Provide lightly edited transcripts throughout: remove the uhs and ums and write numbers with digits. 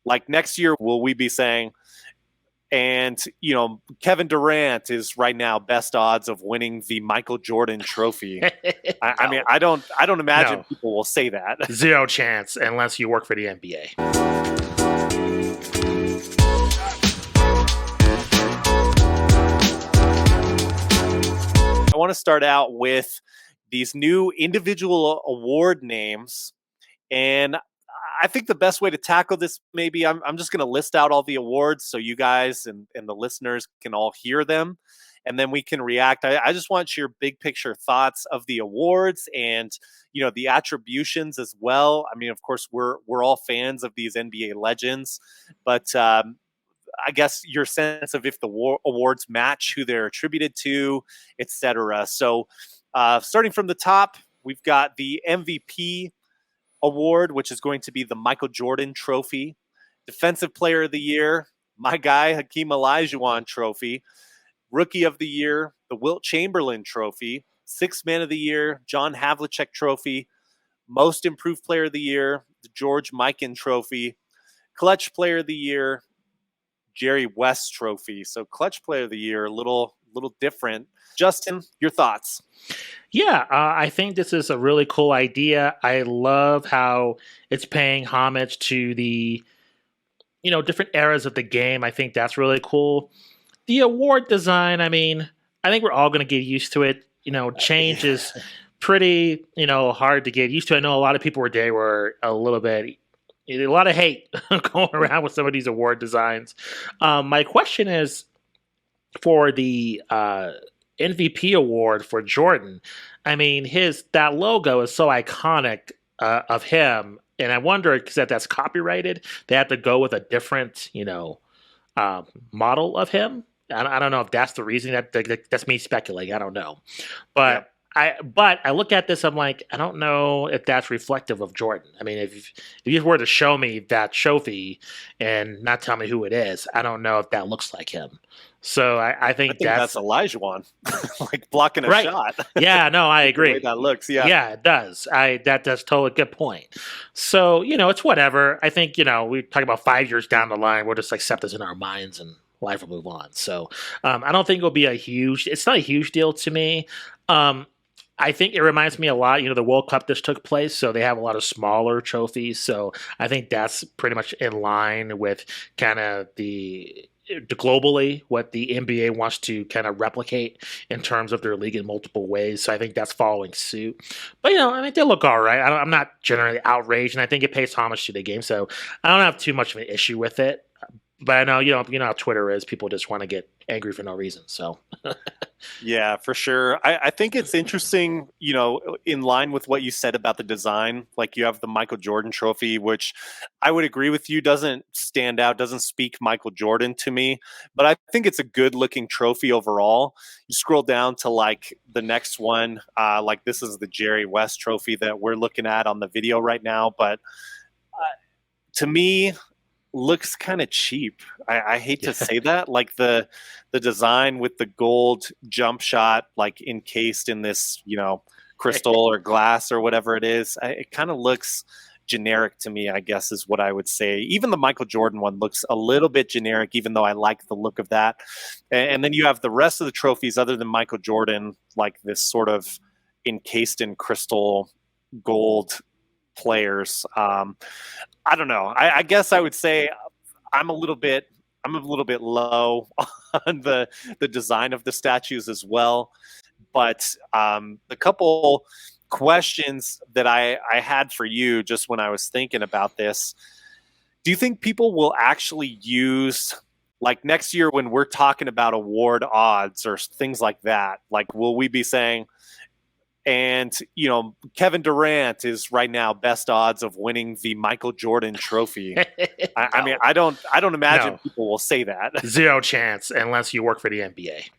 Like next year, will we be saying, and Kevin Durant is right now best odds of winning the Michael Jordan Trophy? I mean, No, I don't imagine no, people will say that. zero chance unless you work for the NBA. I want to start out with these new individual award names. And I think the best way to tackle this, maybe I'm just going to list out all the awards so you guys and the listeners can all hear them. And then we can react. I just want your big picture thoughts of the awards and the attributions as well. I mean, of course, we're all fans of these NBA legends, but I guess your sense of if the awards match who they're attributed to, etc. So, starting from the top, we've got the MVP award, which is going to be the Michael Jordan Trophy, Defensive Player of the Year, my guy Hakeem Olajuwon Trophy, Rookie of the Year, the Wilt Chamberlain Trophy, Sixth Man of the Year, John Havlicek Trophy, Most Improved Player of the Year, the George Mikan Trophy, Clutch Player of the Year, Jerry West Trophy. So Clutch Player of the Year, a little different. Justin, your thoughts? Yeah, I think this is a really cool idea. I love how it's paying homage to the different eras of the game. I think that's really cool. The award design, I mean, I think we're all going to get used to it. Change is pretty hard to get used to. I know a lot of people were a little bit a lot of hate going around with some of these award designs. My question is for the MVP award for Jordan. I mean, that logo is so iconic of him, and I wonder because that's copyrighted, they have to go with a different, model of him. I don't know if that's the reason. That's me speculating. I don't know, Yep. but I look at this. I'm like, I don't know if that's reflective of Jordan. I mean, if you were to show me that trophy and not tell me who it is, I don't know if that looks like him. So I I think think that's that's Olajuwon, like blocking a right. shot. Yeah, no, I The way agree. that looks, yeah. Yeah, it does. That's totally good point. So it's whatever. I think we talk about 5 years down the line, we'll just accept this in our minds and life will move on. So I don't think it'll be a huge. It's not a huge deal to me. I think it reminds me a lot. The World Cup just took place, so they have a lot of smaller trophies. So I think that's pretty much in line with kind of the globally what the NBA wants to kind of replicate in terms of their league in multiple ways. So I think that's following suit. But I think they look all right. I'm not generally outraged, and I think it pays homage to the game. So I don't have too much of an issue with it. But I know how Twitter is. People just want to get angry for no reason. So Yeah, for sure. I think it's interesting, in line with what you said about the design. Like you have the Michael Jordan trophy, which I would agree with you doesn't stand out, doesn't speak Michael Jordan to me. But I think it's a good looking trophy overall. You scroll down to like the next one, like this is the Jerry West trophy that we're looking at on the video right now. But to me, looks kind of cheap. I hate to yeah. say that. Like the design with the gold jump shot, like encased in this, crystal or glass or whatever it is. It kind of looks generic to me, I guess is what I would say. Even the Michael Jordan one looks a little bit generic, even though I like the look of that. And then you have the rest of the trophies other than Michael Jordan, like this sort of encased in crystal gold players. I don't know. I guess I would say I'm a little bit low on the design of the statues as well. But the couple questions that I had for you just when I was thinking about this, do you think people will actually use, like next year when we're talking about award odds or things like that, like will we be saying, and Kevin Durant is right now best odds of winning the Michael Jordan Trophy? I mean, No, I don't imagine no, people will say that. zero chance unless you work for the NBA.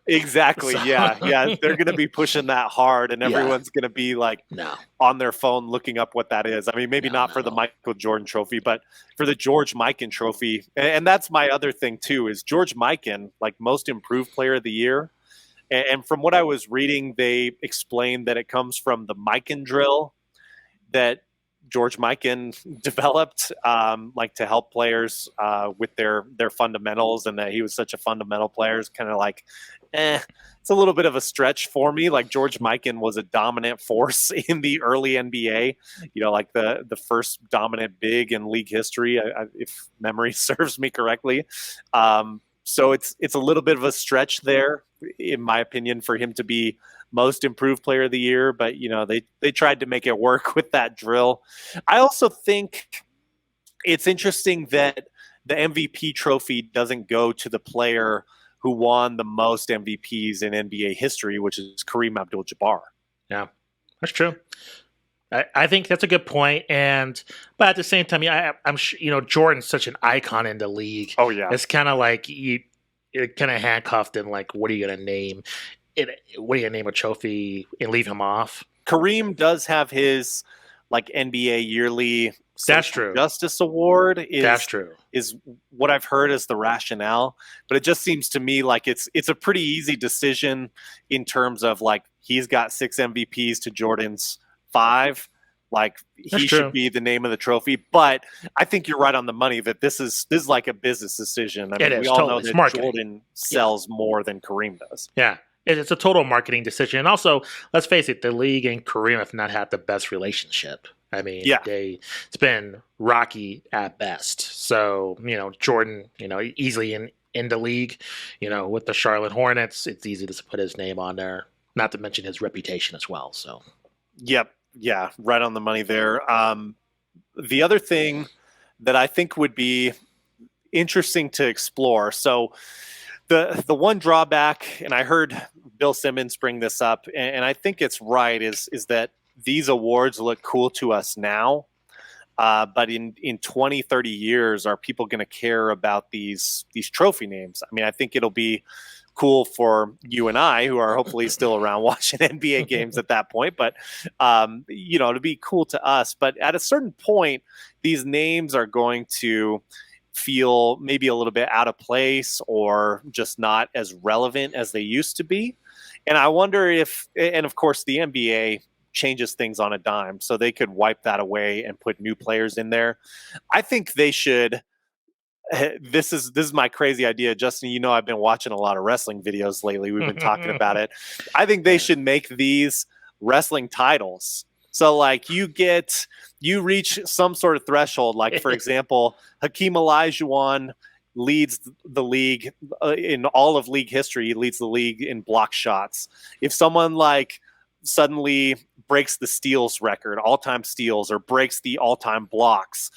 Exactly. So Yeah. They're going to be pushing that hard, and yeah, everyone's going to be like no, on their phone looking up what that is. I mean, maybe not for the no. Michael Jordan Trophy, but for the George Mikan Trophy. And that's my other thing too. Is George Mikan like Most Improved Player of the Year? And from what I was reading, they explained that it comes from the Mikan drill, that George Mikan developed, like to help players with their fundamentals, and that he was such a fundamental player is kind of like, it's a little bit of a stretch for me. Like George Mikan was a dominant force in the early NBA, like the first dominant big in league history, if memory serves me correctly. So it's a little bit of a stretch there, in my opinion, for him to be most improved player of the year, but they tried to make it work with that drill. I also think it's interesting that the MVP trophy doesn't go to the player who won the most MVPs in NBA history, which is Kareem Abdul-Jabbar. Yeah, that's true. I think that's a good point, but at the same time, I'm sure Jordan's such an icon in the league. Oh yeah, it's kind of like you're kind of handcuffed in like, what are you gonna name? What are you gonna name a trophy and leave him off? Kareem does have his like NBA yearly That's true. Justice Award. That's true. Is what I've heard is the rationale, but it just seems to me like it's a pretty easy decision in terms of like he's got 6 MVPs to Jordan's 5. Like he should be the name of the trophy, but I think you're right on the money that this is like a business decision. I mean, we all know that Jordan sells more than Kareem does. Yeah. It's a total marketing decision. And also, let's face it, the league and Kareem have not had the best relationship. I mean, it's been rocky at best. So, Jordan, easily in the league, with the Charlotte Hornets, it's easy to put his name on there, not to mention his reputation as well. So, yep. Yeah, right on the money there. The other thing that I think would be interesting to explore. So the one drawback, and I heard Bill Simmons bring this up, and I think it's right, is that these awards look cool to us now. But in 20, 30 years, are people going to care about these trophy names? I mean, I think it'll be cool for you and I, who are hopefully still around watching NBA games at that point, but to be cool to us. But at a certain point, these names are going to feel maybe a little bit out of place or just not as relevant as they used to be. And I wonder if, and of course the NBA changes things on a dime, so they could wipe that away and put new players in there. I think they should. This is my crazy idea, Justin. I've been watching a lot of wrestling videos lately. We've been talking about it. I think they should make these wrestling titles. So like you reach some sort of threshold. Like for example, Hakeem Olajuwon leads the league in all of league history. He leads the league in block shots. If someone like suddenly breaks the steals record, all-time steals, or breaks the all-time blocks,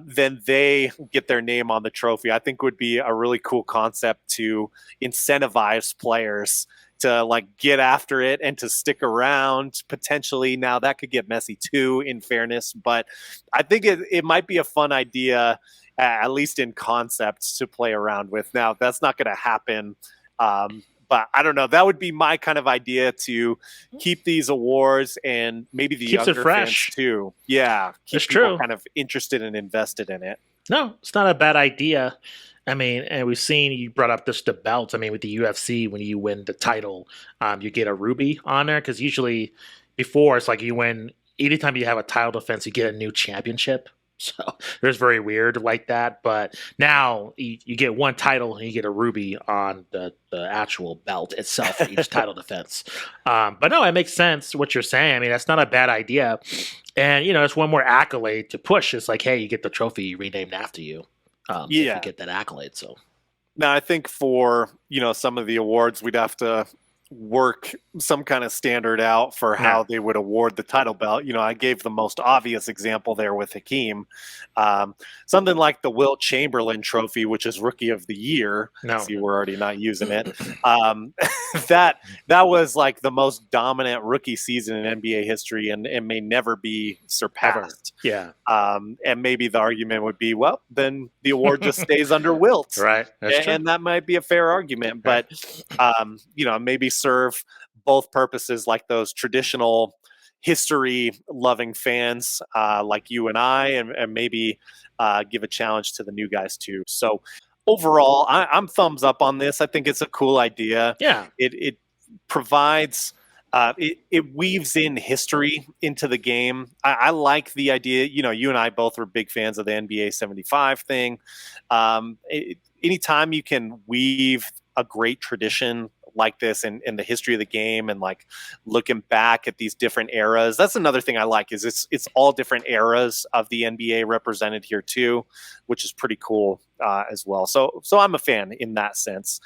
then they get their name on the trophy. I think would be a really cool concept to incentivize players to like get after it and to stick around. Potentially, now that could get messy too, in fairness, but I think it might be a fun idea, at least in concept, to play around with. Now that's not going to happen. But I don't know. That would be my kind of idea to keep these awards and maybe the keeps younger it fresh fans too. Yeah, keep people kind of interested and invested in it. No, it's not a bad idea. I mean, and we've seen, you brought up the belt. I mean, with the UFC, when you win the title, you get a ruby on there, because usually before it's like you win, anytime you have a title defense, you get a new championship. So it was very weird like that. But now you get one title and you get a ruby on the actual belt itself for each title defense. But no, it makes sense what you're saying. I mean, that's not a bad idea. And, it's one more accolade to push. It's like, hey, you get the trophy renamed after you. If you get that accolade. So now I think for, some of the awards, we'd have to work some kind of standard out for how they would award the title belt. I gave the most obvious example there with Hakeem. Something like the Wilt Chamberlain trophy, which is Rookie of the Year. See, we're already not using it. That was like the most dominant rookie season in NBA history, and may never be surpassed. Yeah. And maybe the argument would be, well, then the award just stays under Wilt. Right. That's true. And that might be a fair argument, but maybe serve both purposes, like those traditional history loving fans like you and I, and maybe give a challenge to the new guys too. So overall, I'm thumbs up on this. I think it's a cool idea. Yeah. It provides It weaves in history into the game. I like the idea. You know, you and I both were big fans of the NBA 75 thing. Anytime you can weave a great tradition like this in the history of the game, and like looking back at these different eras, that's another thing I like. Is it's all different eras of the NBA represented here too, which is pretty cool as well. So I'm a fan in that sense.